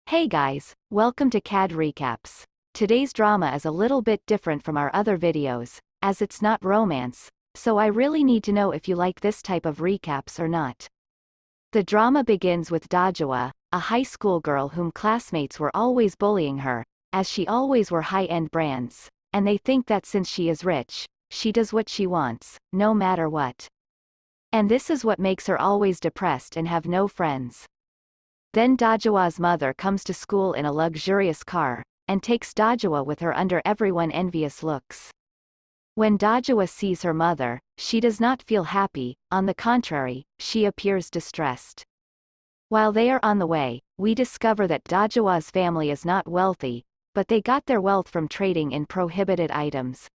Hey guys, welcome to CAD Recaps. Today's drama is a little bit different from our other videos, as it's not romance, so I really need to know if you like this type of recaps or not. The drama begins with Dajua, a high school girl whom classmates were always bullying her, as she always wore high-end brands, and they think that since she is rich, she does what she wants, no matter what. And this is what makes her always depressed and have no friends. Then Dajua's mother comes to school in a luxurious car, and takes Dajua with her under everyone envious looks. When Dajua sees her mother, she does not feel happy, on the contrary, she appears distressed. While they are on the way, we discover that Dajua's family is not wealthy, but they got their wealth from trading in prohibited items.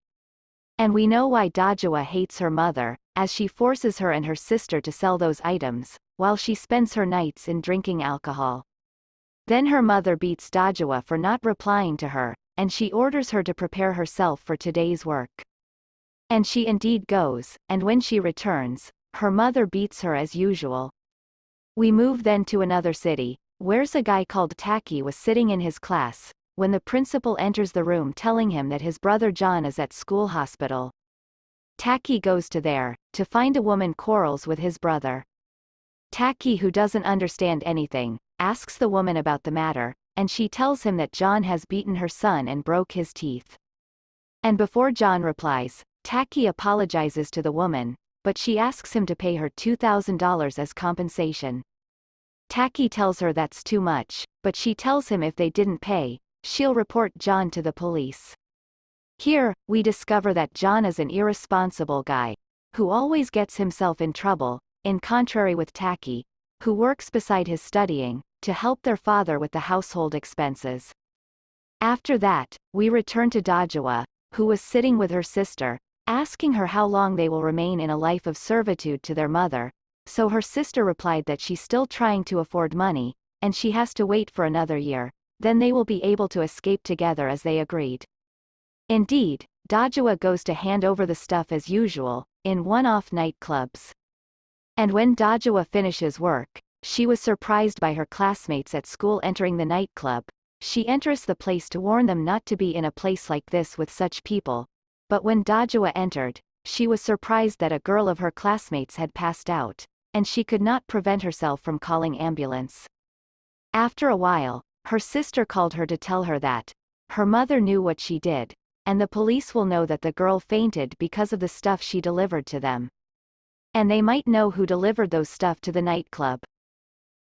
And we know why Dajua hates her mother, as she forces her and her sister to sell those items, while she spends her nights in drinking alcohol. Then her mother beats Dajua for not replying to her, and she orders her to prepare herself for today's work. And she indeed goes, and when she returns, her mother beats her as usual. We move then to another city, where's a guy called Taki was sitting in his class, when the principal enters the room telling him that his brother John is at school hospital. Taki goes to find a woman quarrels with his brother. Taki, who doesn't understand anything, asks the woman about the matter, and she tells him that John has beaten her son and broke his teeth. And before John replies, Taki apologizes to the woman, but she asks him to pay her $2,000 as compensation. Taki tells her that's too much, but she tells him if they didn't pay, she'll report John to the police. Here, we discover that John is an irresponsible guy, who always gets himself in trouble, in contrary with Taki, who works beside his studying, to help their father with the household expenses. After that, we return to Dajua, who was sitting with her sister, asking her how long they will remain in a life of servitude to their mother, so her sister replied that she's still trying to afford money, and she has to wait for another year, then they will be able to escape together as they agreed. Indeed, Dajua goes to hand over the stuff as usual, in one-off nightclubs. And when Dajua finishes work, she was surprised by her classmates at school entering the nightclub. She enters the place to warn them not to be in a place like this with such people, but when Dajua entered, she was surprised that a girl of her classmates had passed out, and she could not prevent herself from calling ambulance. After a while, her sister called her to tell her that her mother knew what she did, and the police will know that the girl fainted because of the stuff she delivered to them. And they might know who delivered those stuff to the nightclub.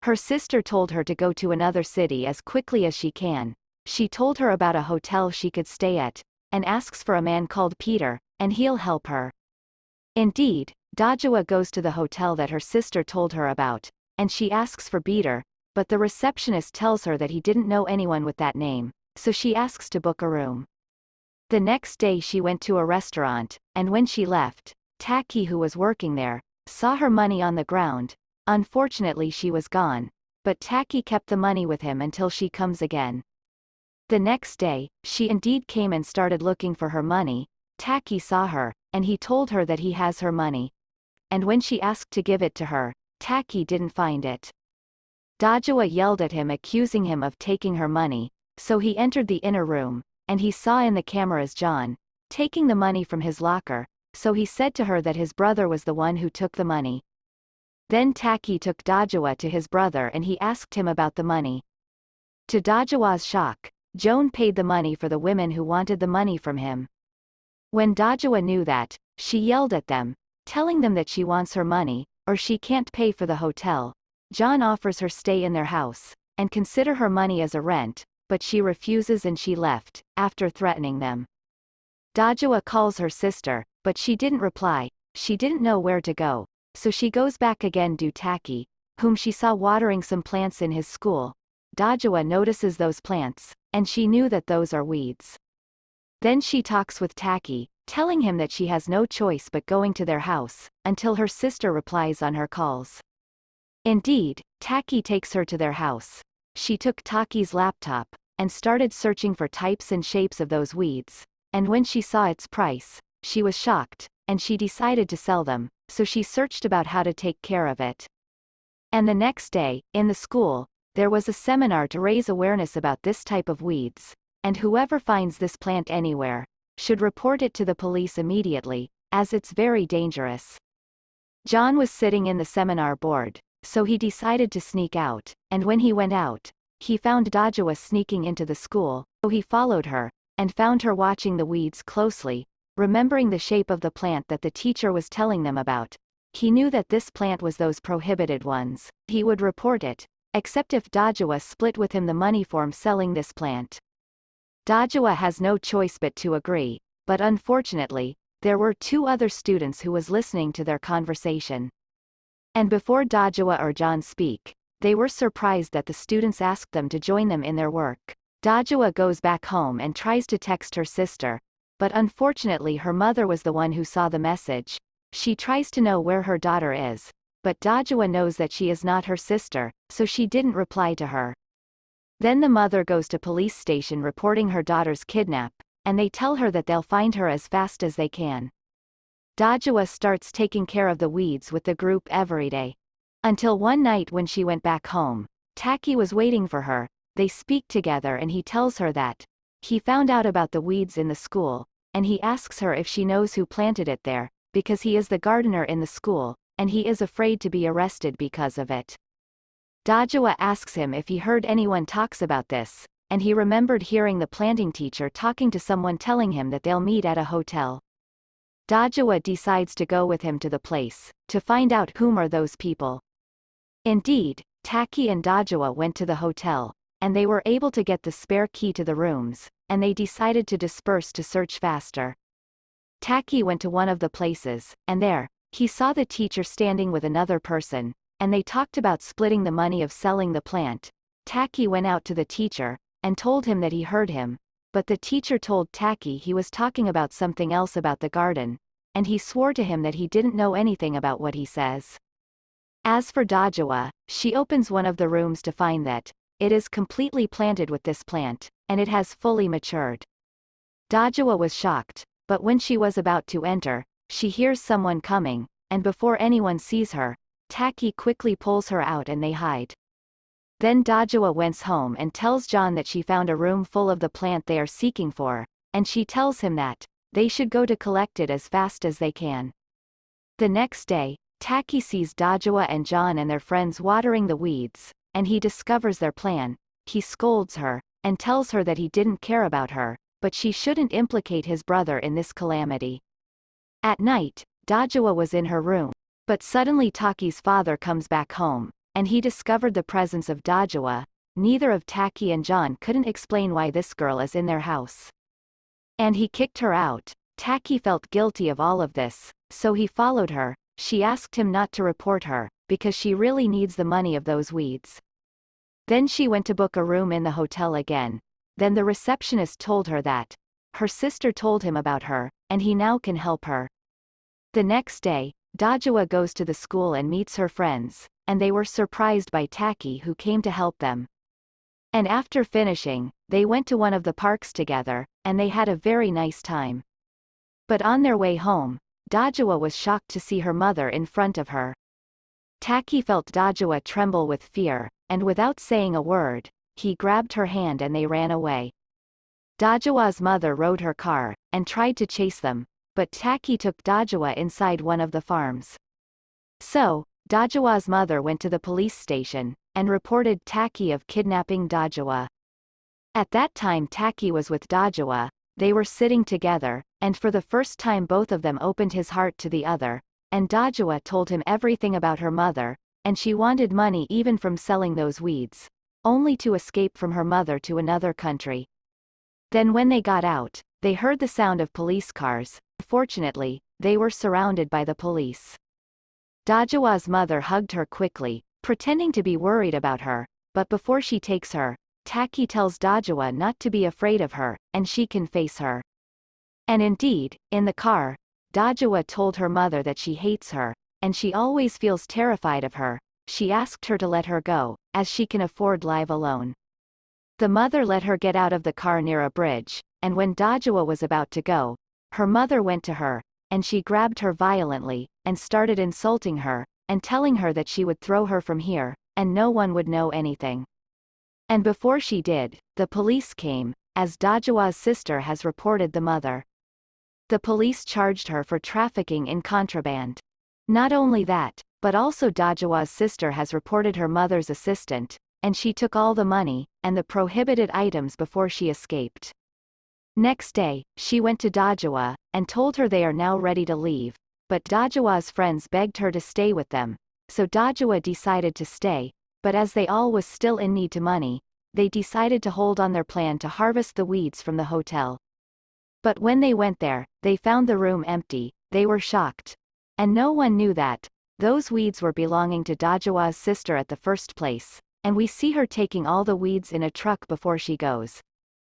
Her sister told her to go to another city as quickly as she can. She told her about a hotel she could stay at, and asks for a man called Peter, and he'll help her. Indeed, Dajua goes to the hotel that her sister told her about, and she asks for Peter, but the receptionist tells her that he didn't know anyone with that name, so she asks to book a room. The next day she went to a restaurant, and when she left, Taki, who was working there, saw her money on the ground. Unfortunately she was gone, but Taki kept the money with him until she comes again. The next day, she indeed came and started looking for her money. Taki saw her, and he told her that he has her money. And when she asked to give it to her, Taki didn't find it. Dajua yelled at him accusing him of taking her money, so he entered the inner room, and he saw in the cameras John taking the money from his locker, so he said to her that his brother was the one who took the money. Then Taki took Dajua to his brother and he asked him about the money. To Dajua's shock, Joan paid the money for the women who wanted the money from him. When Dajua knew that, she yelled at them, telling them that she wants her money, or she can't pay for the hotel. John offers her stay in their house, and consider her money as a rent, but she refuses and she left, after threatening them. Dajua calls her sister, but she didn't reply. She didn't know where to go, so she goes back again to Taki, whom she saw watering some plants in his school. Dajua notices those plants, and she knew that those are weeds. Then she talks with Taki, telling him that she has no choice but going to their house, until her sister replies on her calls. Indeed, Taki takes her to their house. She took Taki's laptop, and started searching for types and shapes of those weeds, and when she saw its price, she was shocked, and she decided to sell them, so she searched about how to take care of it. And the next day, in the school, there was a seminar to raise awareness about this type of weeds, and whoever finds this plant anywhere should report it to the police immediately, as it's very dangerous. John was sitting in the seminar board, so he decided to sneak out, and when he went out, he found Dajua sneaking into the school, so he followed her, and found her watching the weeds closely, remembering the shape of the plant that the teacher was telling them about. He knew that this plant was those prohibited ones. He would report it, except if Dajua split with him the money for selling this plant. Dajua has no choice but to agree, but unfortunately, there were two other students who was listening to their conversation. And before Dajua or John speak, they were surprised that the students asked them to join them in their work. Dajua goes back home and tries to text her sister, but unfortunately her mother was the one who saw the message. She tries to know where her daughter is, but Dajua knows that she is not her sister, so she didn't reply to her. Then the mother goes to police station reporting her daughter's kidnap, and they tell her that they'll find her as fast as they can. Dajua starts taking care of the weeds with the group every day. Until one night when she went back home, Taki was waiting for her. They speak together and he tells her that he found out about the weeds in the school, and he asks her if she knows who planted it there, because he is the gardener in the school, and he is afraid to be arrested because of it. Dajua asks him if he heard anyone talks about this, and he remembered hearing the planting teacher talking to someone telling him that they'll meet at a hotel. Dajua decides to go with him to the place, to find out whom are those people. Indeed, Taki and Dajua went to the hotel, and they were able to get the spare key to the rooms, and they decided to disperse to search faster. Taki went to one of the places, and there, he saw the teacher standing with another person, and they talked about splitting the money of selling the plant. Taki went out to the teacher, and told him that he heard him, but the teacher told Taki he was talking about something else about the garden, and he swore to him that he didn't know anything about what he says. As for Dajua, she opens one of the rooms to find that it is completely planted with this plant, and it has fully matured. Dajua was shocked, but when she was about to enter, she hears someone coming, and before anyone sees her, Taki quickly pulls her out and they hide. Then Dajua went home and tells John that she found a room full of the plant they are seeking for, and she tells him that they should go to collect it as fast as they can. The next day, Taki sees Dajua and John and their friends watering the weeds, and he discovers their plan. He scolds her, and tells her that he didn't care about her, but she shouldn't implicate his brother in this calamity. At night, Dajua was in her room, but suddenly Taki's father comes back home, and he discovered the presence of Dajua. Neither of Taki and John couldn't explain why this girl is in their house. And he kicked her out. Taki felt guilty of all of this, so he followed her. She asked him not to report her, because she really needs the money of those weeds. Then she went to book a room in the hotel again. Then the receptionist told her that her sister told him about her, and he now can help her. The next day, Dajua goes to the school and meets her friends, and they were surprised by Taki who came to help them. And after finishing, they went to one of the parks together, and they had a very nice time. But on their way home, Dajua was shocked to see her mother in front of her. Taki felt Dajua tremble with fear, and without saying a word, he grabbed her hand and they ran away. Dajua's mother rode her car, and tried to chase them, but Taki took Dajua inside one of the farms. So, Dajua's mother went to the police station, and reported Taki of kidnapping Dajua. At that time Taki was with Dajua. They were sitting together, and for the first time both of them opened his heart to the other, and Dajua told him everything about her mother, and she wanted money even from selling those weeds, only to escape from her mother to another country. Then when they got out, they heard the sound of police cars. Fortunately, they were surrounded by the police. Dajua's mother hugged her quickly, pretending to be worried about her, but before she takes her, Taki tells Dajua not to be afraid of her, and she can face her. And indeed, in the car, Dajua told her mother that she hates her, and she always feels terrified of her. She asked her to let her go, as she can afford life alone. The mother let her get out of the car near a bridge, and when Dajua was about to go, her mother went to her, and she grabbed her violently, and started insulting her, and telling her that she would throw her from here, and no one would know anything. And before she did, the police came, as Dajawa's sister has reported the mother. The police charged her for trafficking in contraband. Not only that, but also Dajawa's sister has reported her mother's assistant, and she took all the money, and the prohibited items before she escaped. Next day, she went to Dajawa, and told her they are now ready to leave, but Dajawa's friends begged her to stay with them, so Dajawa decided to stay, but as they all was still in need to money, they decided to hold on their plan to harvest the weeds from the hotel. But when they went there, they found the room empty. They were shocked. And no one knew that those weeds were belonging to Dajawa's sister at the first place, and we see her taking all the weeds in a truck before she goes.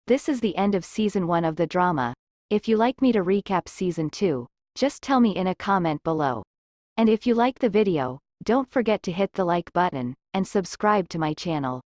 This is the end of season 1 of the drama. If you like me to recap season 2, just tell me in a comment below. And if you like the video, don't forget to hit the like button, and subscribe to my channel.